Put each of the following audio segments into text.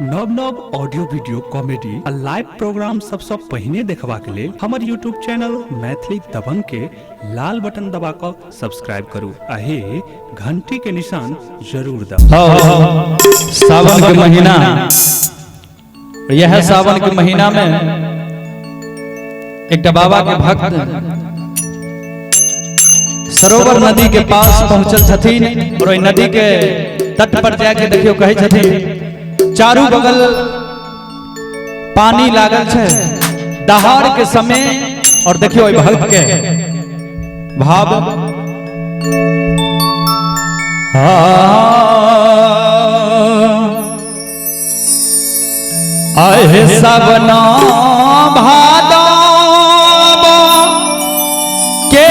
नव नव audio video comedy आ लाइव प्रोग्राम सबसे पहले देखबा के लिए हमारे यूट्यूब चैनल मैथिली दबंग के लाल बटन दबा कर सब्सक्राइब करू आहे घंटी के निशान जरूर दबाओ। सावन के महीना, यह सावन के महीना में एक बाबा के भक्त सरोवर नदी के पास पहुंचल छथिन और ओई नदी के तट पर जाके देखियो कहे छथिन चारू बगल पानी लागल छे दहाड़ के समय और देखियो ओई भक्त के भाव आहे सबना भादो के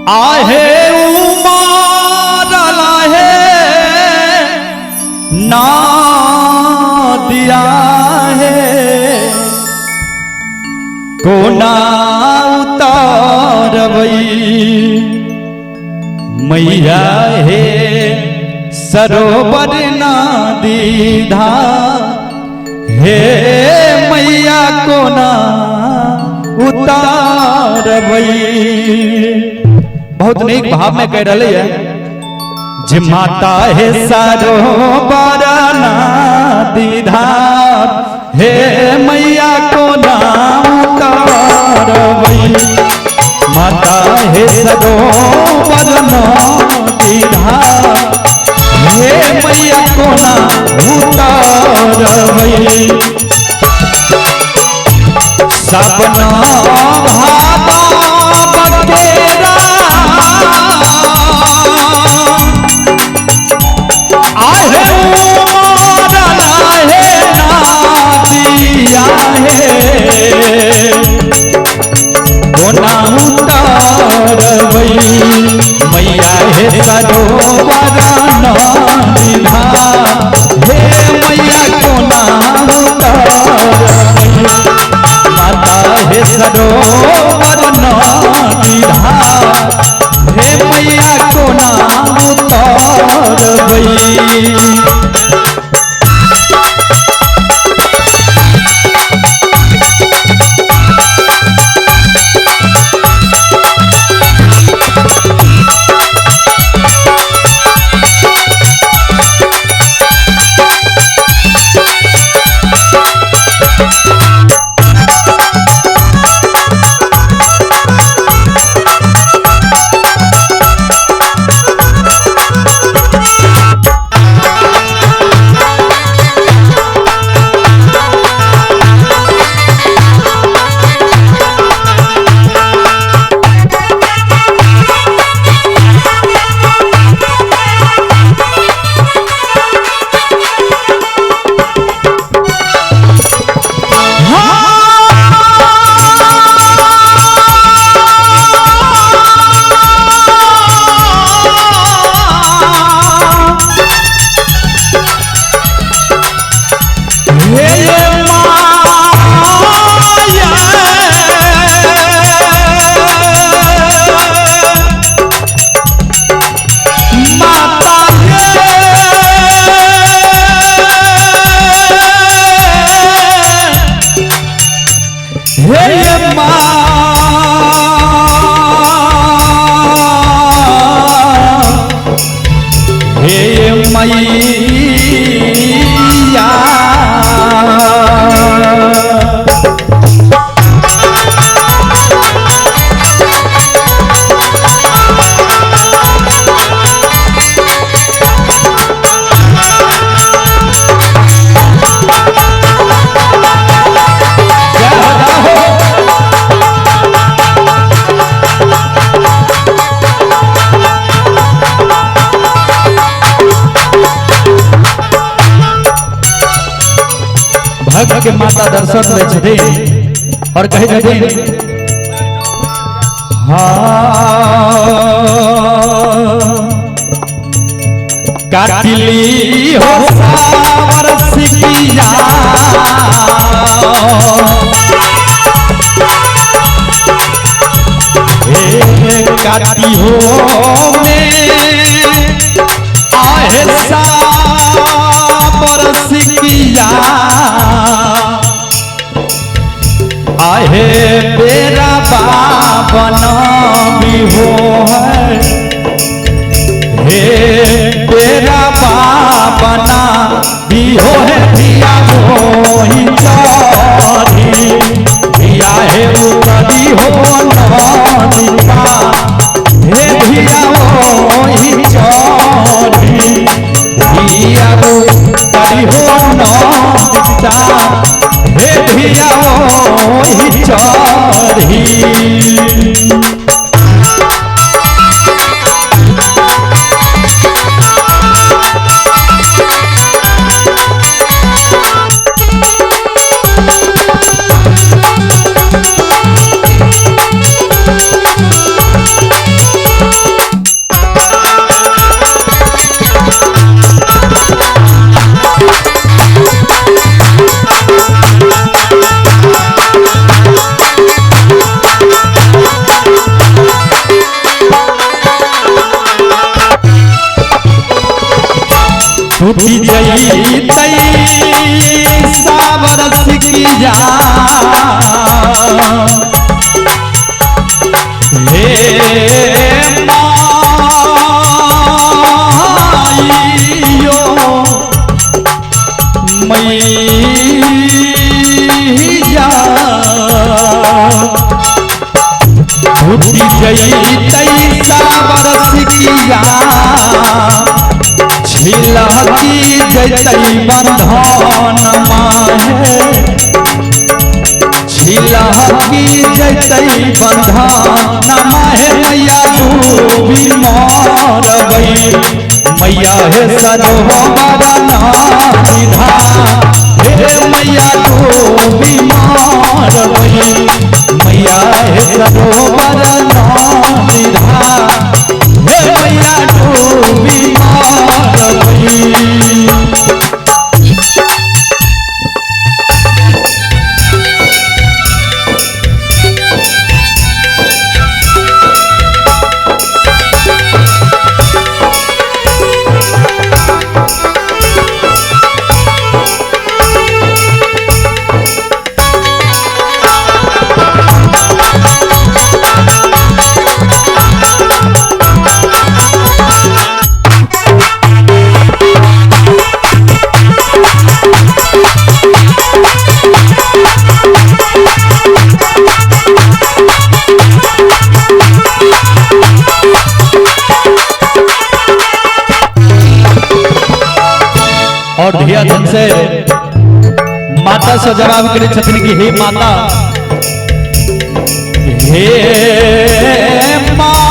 आहे उमर लाहे ना दिया है कोना उतारवई मैया हे सरोवर नदी धार हे मैया कोना उतारवई। बहुत नेक भाव में कह रहे है जे माता हे सरोवर नदी धार हे मैया कोना उतारवई माता हे सरोवर नदी धार हे मैया कोना उतारवई सपना भादा बतेरा आहे उमर लाहे नादिया है कोना उतारवई मैया हे सरोवर नदी धार हे मैया कोना उतारवई माता हे सरोवर नदी धार हे मैया कोना उतारवई। भक्त के माता दर्शन दे छथिन और कहे छथिन काटिली हो सावर सिकिया काटी हो में आहे बेरा बाबना भी हो है, हे बेरा बाबना भी हो है, धिया मोहि चढ़ी, धिया है उतरी हो नदी पार, हे धिया मोहि चढ़ी, धिया उतरी हो नदी पार, हे धिया मोहि चढ़ी। टूटी जई तई सावर सिकी जा, हे माइयो मैया, टूटी जई तई सावर सिकी जा, छिलकी जैतई बंधन माहे, छिलकी जैतई बंधन माहे, मैया डूबी मरबई, मैया हे सरोवर निधान, हे मैया डूबी मरबई, मैया हे सरोवर निधान, हे मैया डूबी मरबई। और धिया धन से माता से जवाब करे छथिन कि हे माता, हे माई,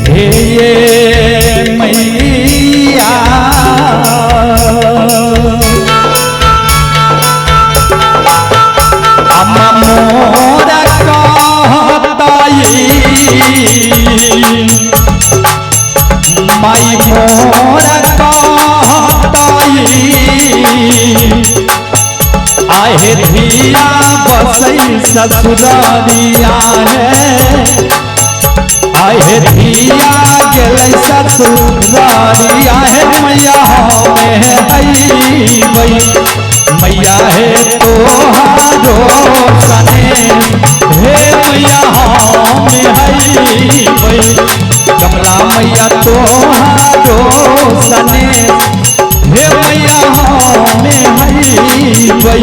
हे ये मैया, अम्मा मोरा कहताई, माई मोरा कहताई, आहे धिया बसई ससुरारिया है, आहे धिया गेलै ससुरारिया है, मैया हमें अइबै, मैया हे तोहारो सने, हे मैया हमें अइबै, कमला मैया तोहारो सने, हे मैया हमें अइबै।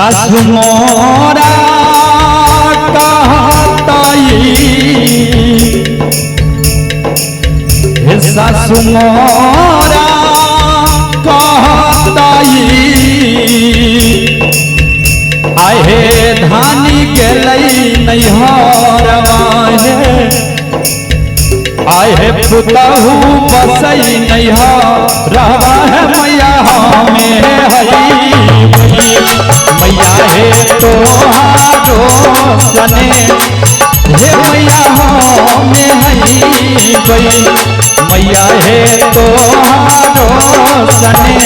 सासु मोरा कहताई, हे सासु मोरा कहताई, आहे धानी गेलै नैहरवा हे, आहे पुतहु बसई नैहरवा हे, मैया हमें हई मैया हे तोहारो सने, हे मैया हमें हई मैया हे तोहारो सने।